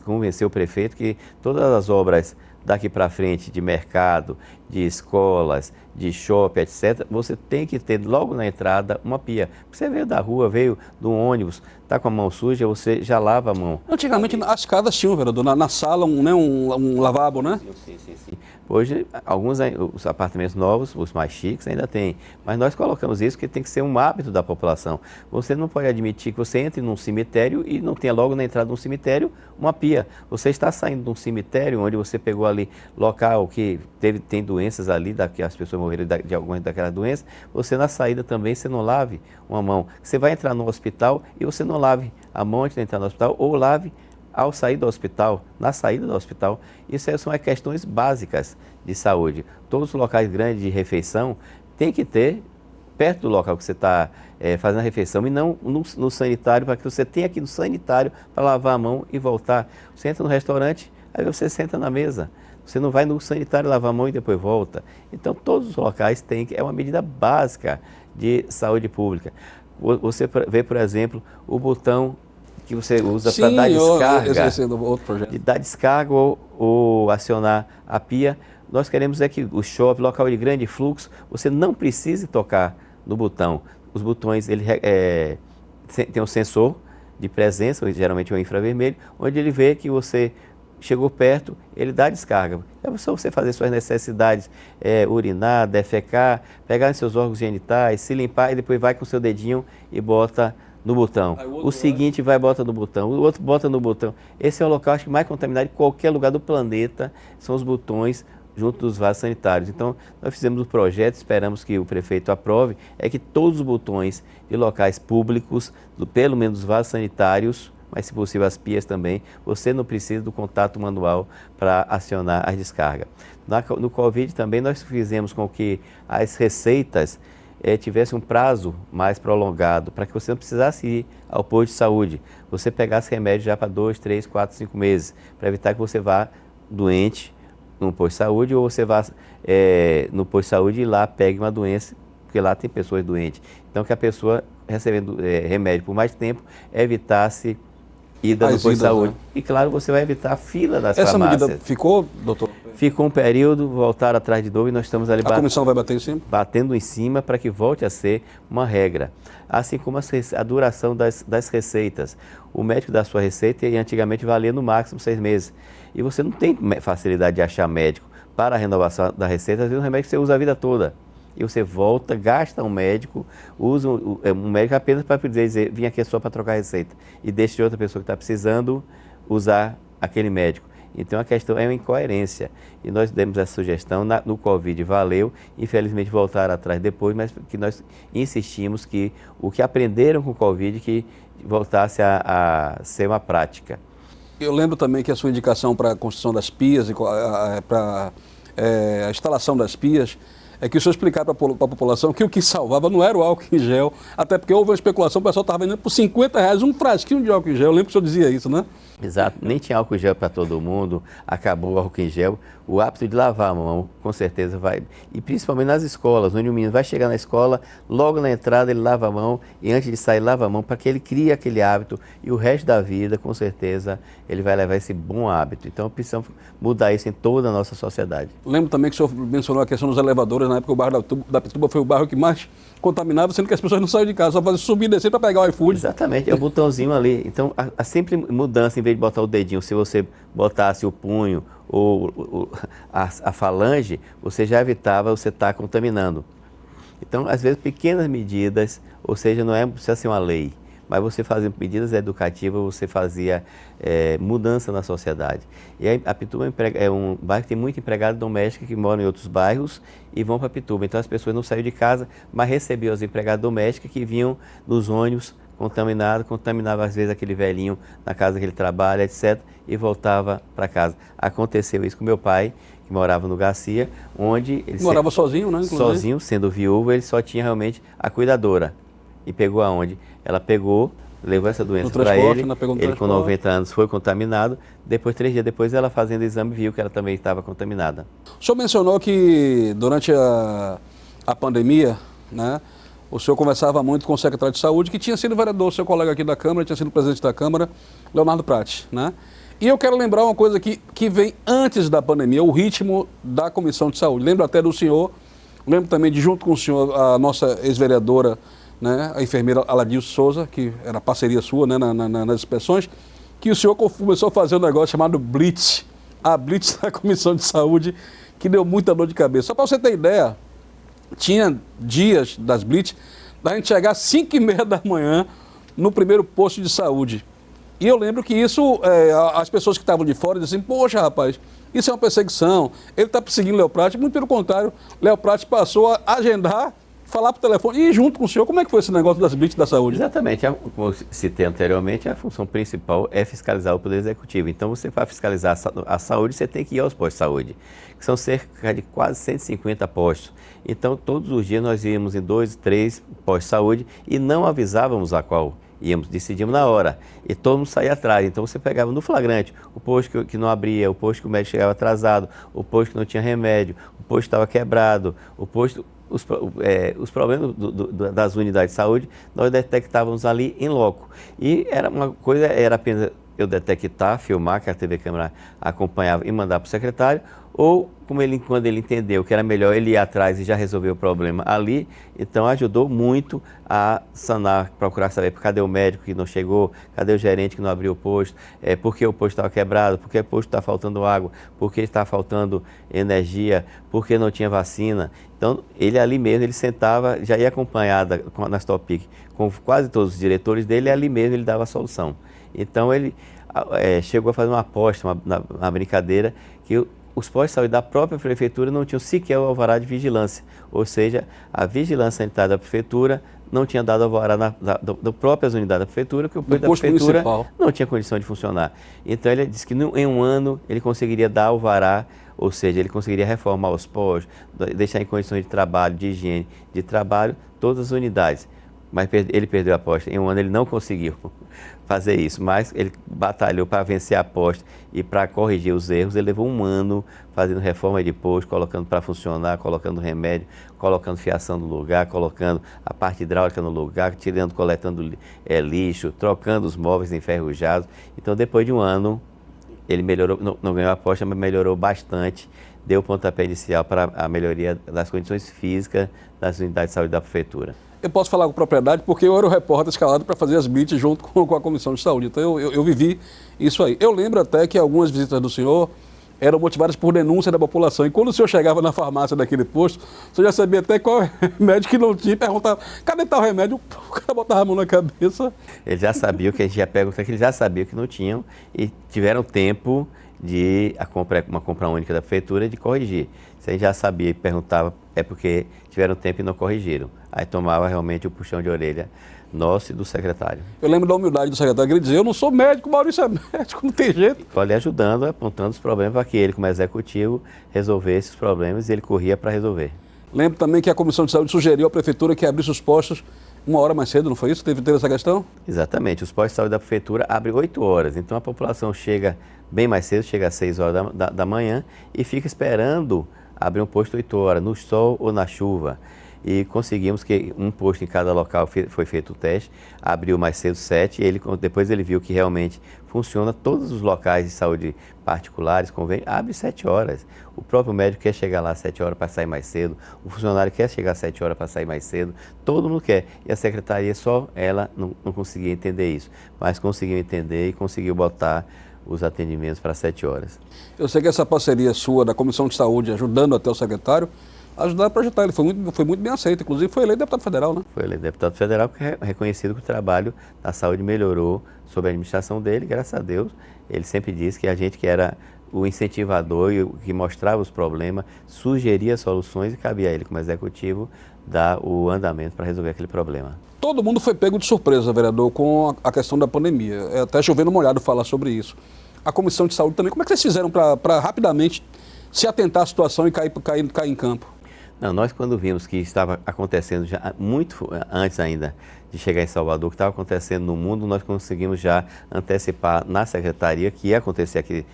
convencer o prefeito que todas as obras daqui para frente, de mercado, de escolas, de shopping, etc., você tem que ter logo na entrada uma pia. Você veio da rua, veio do ônibus, está com a mão suja, você já lava a mão. Antigamente as casas tinham, vereador, na sala um lavabo, né? Sim. Hoje, os apartamentos novos, os mais chiques, ainda tem. Mas nós colocamos isso porque tem que ser um hábito da população. Você não pode admitir que você entre num cemitério e não tenha logo na entrada de um cemitério uma pia. Você está saindo de um cemitério onde você pegou ali local que tem doenças ali, que as pessoas morreram de algumas daquelas doenças, você na saída também, você não lave uma mão. Você vai entrar no hospital e você não lave a mão antes de entrar no hospital, ou lave ao sair do hospital, na saída do hospital. Isso são questões básicas de saúde. Todos os locais grandes de refeição tem que ter perto do local que você está fazendo a refeição, e não no sanitário, para que você tenha aqui no sanitário para lavar a mão e voltar. Você entra no restaurante, aí você senta na mesa. Você não vai no sanitário lavar a mão e depois volta. Então todos os locais é uma medida básica de saúde pública. Você vê, por exemplo, o botão que você usa para dar descarga, de dar descarga ou acionar a pia. Nós queremos que o shopping, local de grande fluxo, você não precise tocar no botão. Os botões, tem um sensor de presença, geralmente é um infravermelho, onde ele vê que você chegou perto, ele dá descarga. É só você fazer suas necessidades, urinar, defecar, pegar em seus órgãos genitais, se limpar, e depois vai com o seu dedinho e bota no botão. O seguinte vai e bota no botão, o outro bota no botão. Esse é o local, acho que, mais contaminado de qualquer lugar do planeta, são os botões junto dos vasos sanitários. Então, nós fizemos o projeto, esperamos que o prefeito aprove, que todos os botões de locais públicos, pelo menos os vasos sanitários, mas se possível as pias também, você não precisa do contato manual para acionar as descargas. No Covid também nós fizemos com que as receitas tivessem um prazo mais prolongado, para que você não precisasse ir ao posto de saúde, você pegasse remédio já para 2, 3, 4, 5 meses, para evitar que você vá doente no posto de saúde, ou você vá no posto de saúde e lá pegue uma doença, porque lá tem pessoas doentes. Então, que a pessoa recebendo remédio por mais tempo, evitasse ida no posto de saúde. Né? E, claro, você vai evitar a fila das farmácias. Essa medida ficou, doutor? Ficou um período, voltaram atrás de novo e nós estamos ali A comissão vai bater em cima? Batendo em cima para que volte a ser uma regra. Assim como a duração das receitas. O médico dá a sua receita e antigamente valia no máximo 6 meses. E você não tem facilidade de achar médico para a renovação da receita. Às vezes um remédio que você usa a vida toda. E você volta, gasta um médico, usa um médico apenas para dizer, vim aqui só para trocar a receita. E deixa de outra pessoa que está precisando usar aquele médico. Então a questão é uma incoerência. E nós demos essa sugestão, no Covid valeu, infelizmente voltaram atrás depois, mas que nós insistimos que o que aprenderam com o Covid, que voltasse a ser uma prática. Eu lembro também que a sua indicação para a construção das pias e para a instalação das pias é que o senhor explicar para a população que o que salvava não era o álcool em gel, até porque houve uma especulação, o pessoal estava vendendo por R$50 um frasquinho de álcool em gel. Eu lembro que o senhor dizia isso, né? Exato, nem tinha álcool em gel para todo mundo, acabou o álcool em gel. O hábito de lavar a mão, com certeza vai, e principalmente nas escolas, onde o menino vai chegar na escola, logo na entrada ele lava a mão, e antes de sair lava a mão, para que ele crie aquele hábito, e o resto da vida, com certeza, ele vai levar esse bom hábito. Então precisamos mudar isso em toda a nossa sociedade. Lembro também que o senhor mencionou a questão dos elevadores, na época o bairro da Pituba foi o bairro que mais contaminava, sendo que as pessoas não saíam de casa, só faziam subir e descer para pegar o iFood. Exatamente, é o botãozinho ali. Então, há sempre mudança, em vez de botar o dedinho, se você botasse o punho ou a falange, você já evitava você estar contaminando. Então, às vezes, pequenas medidas, ou seja, não precisa ser uma lei, mas você fazia medidas educativas, você fazia mudança na sociedade. E a Pituba é um bairro que tem muito empregado doméstico que moram em outros bairros e vão para Pituba. Então as pessoas não saíram de casa, mas recebiam as empregadas domésticas que vinham nos ônibus contaminava às vezes aquele velhinho na casa que ele trabalha, etc., e voltava para casa. Aconteceu isso com meu pai, que morava no Garcia, onde ele morava sozinho, né? Inclusive. Sozinho, sendo viúvo, ele só tinha realmente a cuidadora. E pegou aonde? Ela pegou, levou essa doença para ele, ele com 90 anos foi contaminado, 3 dias depois ela fazendo o exame viu que ela também estava contaminada. O senhor mencionou que durante a pandemia, né, o senhor conversava muito com o secretário de Saúde, que tinha sido vereador, seu colega aqui da Câmara, tinha sido presidente da Câmara, Leonardo Prati, né? E eu quero lembrar uma coisa que vem antes da pandemia, o ritmo da Comissão de Saúde. Lembro até do senhor, lembro também de junto com o senhor, a nossa ex-vereadora, né, a enfermeira Aladilson Souza, que era parceria sua, né, nas inspeções, que o senhor começou a fazer um negócio chamado Blitz, a Blitz da Comissão de Saúde, que deu muita dor de cabeça. Só para você ter ideia, tinha dias das Blitz, da gente chegar às 5h30 da manhã no primeiro posto de saúde. E eu lembro que isso, as pessoas que estavam de fora diziam assim, poxa rapaz, isso é uma perseguição, ele está perseguindo o Léo Prati. Muito pelo contrário, Léo Prati passou a agendar, falar por telefone e ir junto com o senhor. Como é que foi esse negócio das blitz da saúde? Exatamente. Como eu citei anteriormente, a função principal é fiscalizar o Poder Executivo. Então, você para fiscalizar a saúde, você tem que ir aos postos de saúde, que são cerca de quase 150 postos. Então, todos os dias nós íamos em 2, 3 postos de saúde e não avisávamos a qual íamos, decidimos na hora. E todo mundo saía atrás. Então, você pegava no flagrante o posto que não abria, o posto que o médico chegava atrasado, o posto que não tinha remédio, o posto que estava quebrado, o posto... Os problemas das unidades de saúde, nós detectávamos ali em loco. E era uma coisa, era apenas eu detectar, filmar, que a TV Câmara acompanhava e mandar para o secretário, ou quando ele entendeu que era melhor ele ir atrás e já resolver o problema ali, então ajudou muito a sanar, procurar saber cadê o médico que não chegou, cadê o gerente que não abriu o posto, por que o posto estava quebrado, por que o posto está faltando água, por que está faltando energia, por que não tinha vacina. Então, ele ali mesmo, ele sentava, já ia acompanhado nas Topic com quase todos os diretores dele, e ali mesmo ele dava a solução. Então, ele chegou a fazer uma aposta, uma brincadeira, que os postos de saúde da própria prefeitura não tinham sequer o alvará de vigilância, ou seja, a vigilância sanitária da prefeitura não tinha dado alvará das próprias unidades da prefeitura, que o posto da prefeitura municipal não tinha condição de funcionar. Então ele disse que em um ano ele conseguiria dar alvará, ou seja, ele conseguiria reformar os postos, deixar em condições de trabalho, de higiene, de trabalho, todas as unidades. Mas ele perdeu a aposta. Em um ano ele não conseguiu fazer isso, mas ele batalhou para vencer a aposta e para corrigir os erros. Ele levou um ano fazendo reforma de posto, colocando para funcionar, colocando remédio, colocando fiação no lugar, colocando a parte hidráulica no lugar, coletando lixo, trocando os móveis enferrujados. Então, depois de um ano, ele melhorou, não ganhou a aposta, mas melhorou bastante, deu o pontapé inicial para a melhoria das condições físicas das unidades de saúde da prefeitura. Eu posso falar com propriedade porque eu era o repórter escalado para fazer as blitz junto com a Comissão de Saúde. Então eu vivi isso aí. Eu lembro até que algumas visitas do senhor eram motivadas por denúncia da população. E quando o senhor chegava na farmácia daquele posto, o senhor já sabia até qual remédio que não tinha, perguntava, cadê tal remédio? O cara botava a mão na cabeça. Ele já sabia o que a gente ia perguntar, que ele já sabia que não tinham e tiveram tempo de uma compra única da prefeitura de corrigir. Se a gente já sabia e perguntava, é porque tiveram tempo e não corrigiram. Aí tomava realmente o puxão de orelha nosso e do secretário. Eu lembro da humildade do secretário, que ele dizia, eu não sou médico, Maurício é médico, não tem jeito. Estou ali ajudando, apontando os problemas para que ele, como executivo, resolvesse os problemas e ele corria para resolver. Lembro também que a Comissão de Saúde sugeriu à prefeitura que abrisse os postos 1 hora mais cedo, não foi isso? Teve essa questão? Exatamente, os postos de saúde da prefeitura abrem 8 horas, então a população chega bem mais cedo, chega às 6 horas da manhã e fica esperando abrir um posto 8 horas, no sol ou na chuva. E conseguimos que um posto em cada local foi feito o teste, abriu mais cedo 7, e depois ele viu que realmente funciona, todos os locais de saúde particulares, convênio, abre 7 horas. O próprio médico quer chegar lá às 7 horas para sair mais cedo, o funcionário quer chegar às 7 horas para sair mais cedo, todo mundo quer. E a secretaria, só ela não conseguia entender isso, mas conseguiu entender e conseguiu botar os atendimentos para 7 horas. Eu sei que essa parceria sua da Comissão de Saúde, ajudando até o secretário, ajudar a projetar. Ele foi muito bem aceito, inclusive foi eleito deputado federal, né? Foi eleito deputado federal, porque é reconhecido que o trabalho da saúde melhorou sob a administração dele, graças a Deus. Ele sempre disse que a gente que era o incentivador e o que mostrava os problemas, sugeria soluções e cabia a ele, como executivo, dar o andamento para resolver aquele problema. Todo mundo foi pego de surpresa, vereador, com a questão da pandemia. É até chovendo molhado falar sobre isso. A Comissão de Saúde também, como é que vocês fizeram para rapidamente se atentar à situação e cair em campo? Não, nós quando vimos que estava acontecendo já muito antes ainda de chegar em Salvador, o que estava acontecendo no mundo, nós conseguimos já antecipar na secretaria que ia acontecer aqui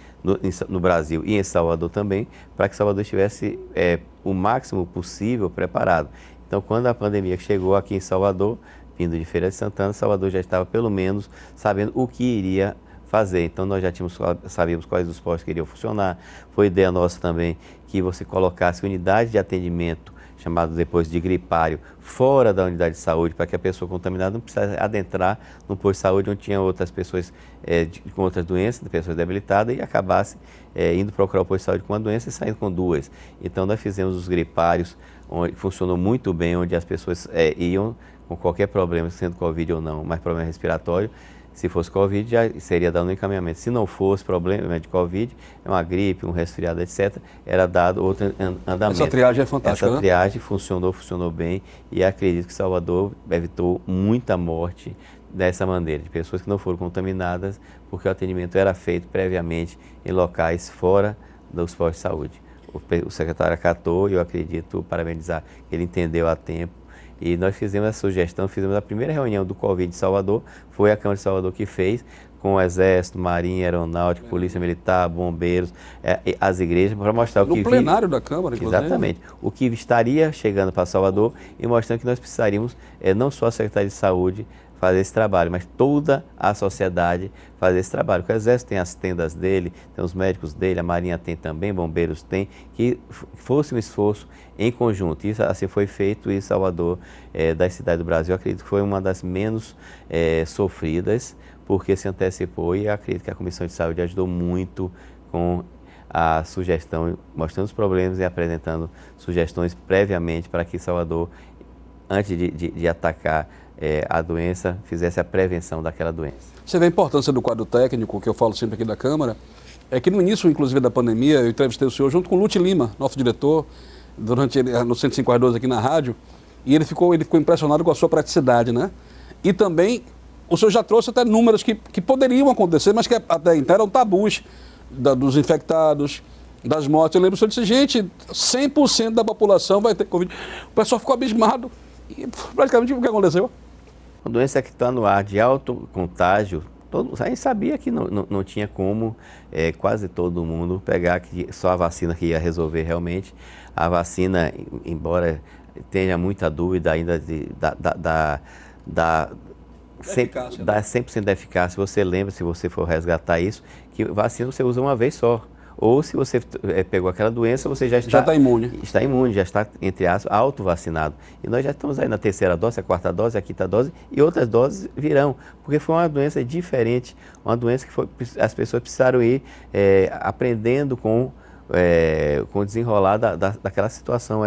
no Brasil e em Salvador também, para que Salvador estivesse o máximo possível preparado. Então, quando a pandemia chegou aqui em Salvador, vindo de Feira de Santana, Salvador já estava pelo menos sabendo o que iria fazer. Então nós já sabíamos quais os postos que iriam funcionar. Foi ideia nossa também que você colocasse unidade de atendimento, chamado depois de gripário, fora da unidade de saúde, para que a pessoa contaminada não precisasse adentrar no posto de saúde onde tinha outras pessoas com outras doenças, pessoas debilitadas, e acabasse indo procurar o posto de saúde com uma doença e saindo com duas. Então nós fizemos os gripários, onde funcionou muito bem, onde as pessoas iam com qualquer problema, sendo Covid ou não, mas problema respiratório. Se fosse Covid, já seria dado um encaminhamento. Se não fosse problema de Covid, é uma gripe, um resfriado, etc., era dado outro andamento. Essa triagem é fantástica, Essa triagem funcionou bem, e acredito que Salvador evitou muita morte dessa maneira, de pessoas que não foram contaminadas, porque o atendimento era feito previamente em locais fora dos postos de saúde. O secretário acatou e eu acredito, parabenizar, ele entendeu a tempo. E nós fizemos a sugestão, fizemos a primeira reunião do Covid de Salvador, foi a Câmara de Salvador que fez, com o Exército, Marinha, Aeronáutica, Polícia Militar, Bombeiros, as igrejas, para mostrar o que... No plenário da Câmara, inclusive. Exatamente. O que estaria chegando para Salvador e mostrando que nós precisaríamos, não só a Secretaria de Saúde, fazer esse trabalho, mas toda a sociedade fazer esse trabalho. O Exército tem as tendas dele, tem os médicos dele, a Marinha tem também, Bombeiros tem, que fosse um esforço em conjunto. Isso assim foi feito, e Salvador, das cidades do Brasil, acredito que foi uma das menos sofridas, porque se antecipou, e acredito que a Comissão de Saúde ajudou muito com a sugestão, mostrando os problemas e apresentando sugestões previamente para que Salvador, antes de atacar a doença, fizesse a prevenção daquela doença. Você vê a importância do quadro técnico, que eu falo sempre aqui da Câmara, é que no início, inclusive, da pandemia, eu entrevistei o senhor junto com o Lute Lima, nosso diretor, no 105.2 aqui na rádio, E ele ficou impressionado com a sua praticidade, né? E também, o senhor já trouxe até números que poderiam acontecer, mas que até então eram tabus dos infectados, das mortes. Eu lembro que o senhor disse, gente, 100% da população vai ter Covid. O pessoal ficou abismado. E praticamente o que aconteceu? Uma doença que está no ar de alto contágio, a gente sabia que não tinha como quase todo mundo pegar, que só a vacina que ia resolver realmente. A vacina, embora tenha muita dúvida ainda da 100% da eficácia, você lembra, se você for resgatar isso, que vacina você usa uma vez só. Ou se você pegou aquela doença, você já está imune. Está imune, já está, entre aspas, auto-vacinado. E nós já estamos aí na terceira dose, a quarta dose, a quinta dose, e outras doses virão. Porque foi uma doença diferente, uma doença que as pessoas precisaram ir aprendendo com o desenrolar daquela situação.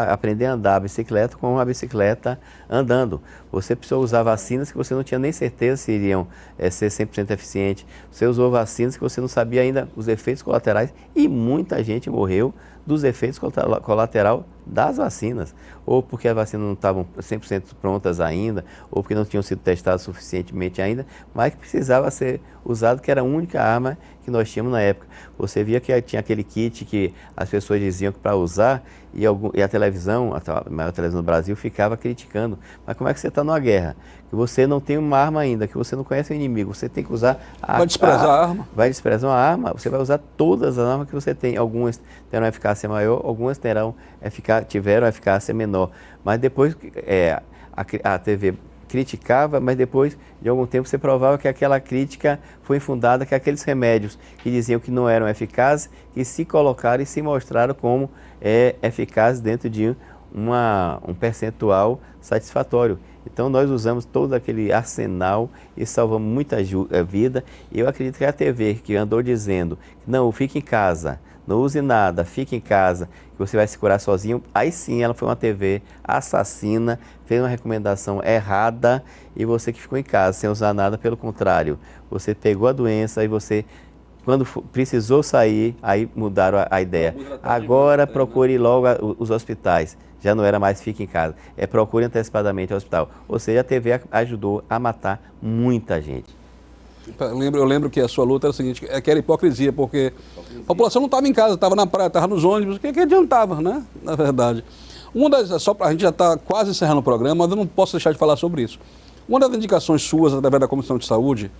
Aprender a andar a bicicleta com a bicicleta andando. Você precisou usar vacinas que você não tinha nem certeza se iriam ser 100% eficientes. Você usou vacinas que você não sabia ainda os efeitos colaterais e muita gente morreu dos efeitos colaterais das vacinas. Ou porque as vacinas não estavam 100% prontas ainda, ou porque não tinham sido testadas suficientemente ainda, mas que precisava ser usado, que era a única arma que nós tínhamos na época. Você via que tinha aquele kit que as pessoas diziam que para usar, e a televisão, a maior televisão do Brasil, ficava criticando. Mas como é que você está numa guerra? Que você não tem uma arma ainda, que você não conhece o inimigo, você tem que usar vai desprezar a arma? Vai desprezar uma arma, você vai usar todas as armas que você tem. Algumas terão eficácia maior, algumas tiveram eficácia menor. Mas depois a TV criticava, mas depois de algum tempo você provava que aquela crítica foi infundada, que aqueles remédios que diziam que não eram eficazes, que se colocaram e se mostraram como eficazes dentro de um percentual satisfatório. Então nós usamos todo aquele arsenal e salvamos muita vida. E eu acredito que a TV que andou dizendo, não, fique em casa, não use nada, fique em casa, que você vai se curar sozinho, aí sim ela foi uma TV assassina, fez uma recomendação errada e você que ficou em casa sem usar nada, pelo contrário, você pegou a doença e você, quando precisou sair, aí mudaram a ideia. Agora procure logo os hospitais. Já não era mais fique em casa, procure antecipadamente o hospital. Ou seja, a TV ajudou a matar muita gente. Eu lembro que a sua luta era o seguinte, que era hipocrisia, porque a população não estava em casa, estava na praia, estava nos ônibus, o que adiantava, né? Na verdade. A gente já está quase encerrando o programa, mas eu não posso deixar de falar sobre isso. Uma das indicações suas, através da Comissão de Saúde,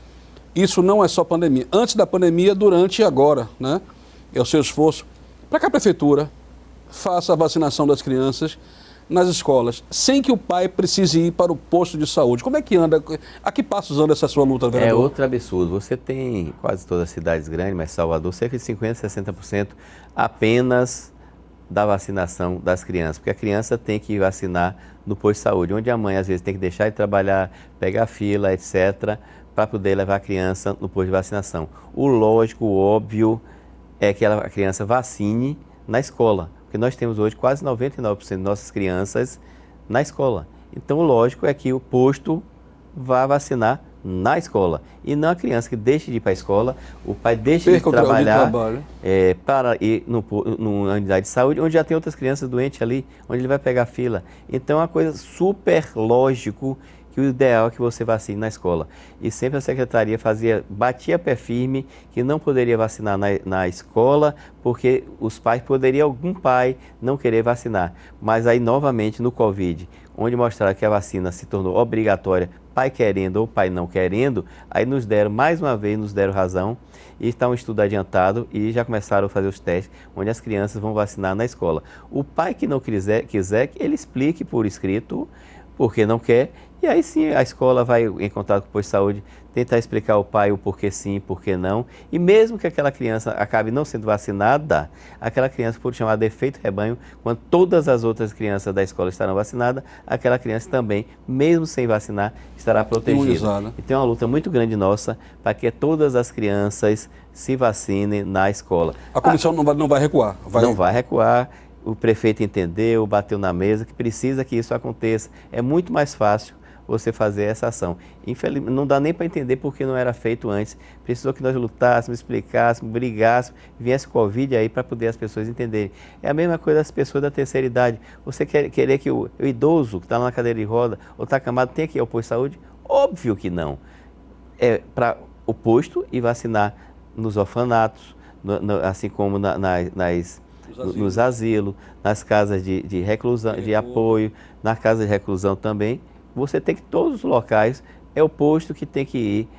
isso não é só pandemia. Antes da pandemia, durante e agora, né? É o seu esforço para que a Prefeitura faça a vacinação das crianças nas escolas, sem que o pai precise ir para o posto de saúde. Como é que anda? A que passos anda essa sua luta, vereador? É outro absurdo. Você tem quase todas as cidades grandes, mas Salvador, cerca de 50%, 60% apenas da vacinação das crianças, porque a criança tem que vacinar no posto de saúde, onde a mãe às vezes tem que deixar de trabalhar, pegar fila, etc., para poder levar a criança no posto de vacinação. O lógico, o óbvio, é que a criança vacine na escola, porque nós temos hoje quase 99% de nossas crianças na escola. Então, o lógico é que o posto vá vacinar na escola. E não a criança que deixe de ir para a escola, o pai deixe de trabalhar para ir numa unidade de saúde, onde já tem outras crianças doentes ali, onde ele vai pegar fila. Então, é uma coisa super lógico que o ideal é que você vacine na escola. E sempre a secretaria batia pé firme que não poderia vacinar na escola, porque algum pai não querer vacinar. Mas aí, novamente, no Covid, onde mostraram que a vacina se tornou obrigatória, pai querendo ou pai não querendo, aí mais uma vez, nos deram razão, e está um estudo adiantado e já começaram a fazer os testes, onde as crianças vão vacinar na escola. O pai que não quiser que ele explique por escrito, porque não quer, e aí sim a escola vai em contato com o posto de saúde, tentar explicar ao pai o porquê sim, porquê não, e mesmo que aquela criança acabe não sendo vacinada, aquela criança pode chamar de efeito rebanho, quando todas as outras crianças da escola estarão vacinadas, aquela criança também, mesmo sem vacinar, estará protegida. E tem uma luta muito grande nossa para que todas as crianças se vacinem na escola. A comissão não vai recuar? Não vai recuar. O prefeito entendeu, bateu na mesa, que precisa que isso aconteça. É muito mais fácil você fazer essa ação. Infelizmente, não dá nem para entender porque não era feito antes. Precisou que nós lutássemos, explicássemos, brigássemos, viesse Covid aí para poder as pessoas entenderem. É a mesma coisa das pessoas da terceira idade. Você querer que o idoso que está na cadeira de roda ou está acamado tenha que ir ao posto de saúde? Óbvio que não. É para o posto e vacinar nos orfanatos, assim como nos asilos, nas casas de reclusão, de apoio, nas casas de reclusão também. Você tem que, todos os locais, é o posto que tem que ir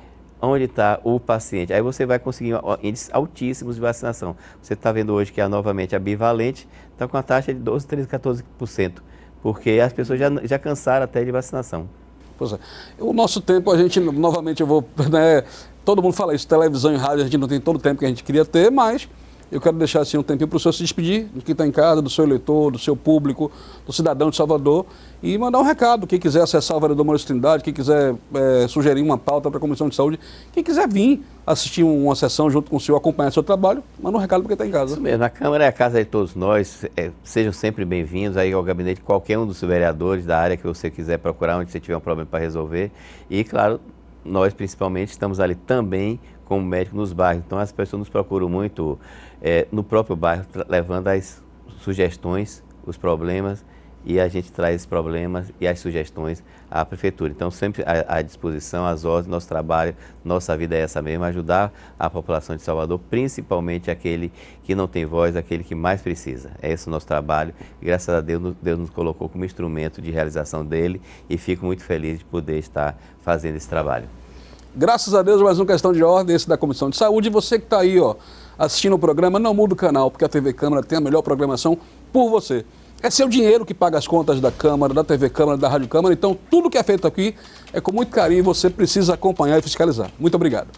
onde está o paciente. Aí você vai conseguir índices altíssimos de vacinação. Você está vendo hoje que novamente a bivalente está com a taxa de 12, 13, 14%, porque as pessoas já cansaram até de vacinação. Pois é. O nosso tempo, a gente, novamente, eu vou, né, todo mundo fala isso, televisão e rádio, a gente não tem todo o tempo que a gente queria ter, mas eu quero deixar assim um tempinho para o senhor se despedir de quem está em casa, do seu eleitor, do seu público, do cidadão de Salvador e mandar um recado. Quem quiser acessar o vereador Maurício Trindade, quem quiser sugerir uma pauta para a Comissão de Saúde, quem quiser vir assistir uma sessão junto com o senhor, acompanhar seu trabalho, manda um recado para quem está em casa. Isso mesmo, a Câmara é a casa de todos nós, sejam sempre bem-vindos aí ao gabinete de qualquer um dos vereadores da área que você quiser procurar, onde você tiver um problema para resolver. E, claro, nós principalmente estamos ali também como médico nos bairros. Então as pessoas nos procuram muito no próprio bairro, levando as sugestões, os problemas, e a gente traz esses problemas e as sugestões à prefeitura. Então sempre à disposição, às ordens, nosso trabalho, nossa vida é essa mesmo, ajudar a população de Salvador, principalmente aquele que não tem voz, aquele que mais precisa. É esse o nosso trabalho e graças a Deus, Deus nos colocou como instrumento de realização dele e fico muito feliz de poder estar fazendo esse trabalho. Graças a Deus, mais uma questão de ordem, esse da Comissão de Saúde. E você que está aí, assistindo o programa, não muda o canal, porque a TV Câmara tem a melhor programação por você. É seu dinheiro que paga as contas da Câmara, da TV Câmara, da Rádio Câmara. Então, tudo que é feito aqui é com muito carinho e você precisa acompanhar e fiscalizar. Muito obrigado.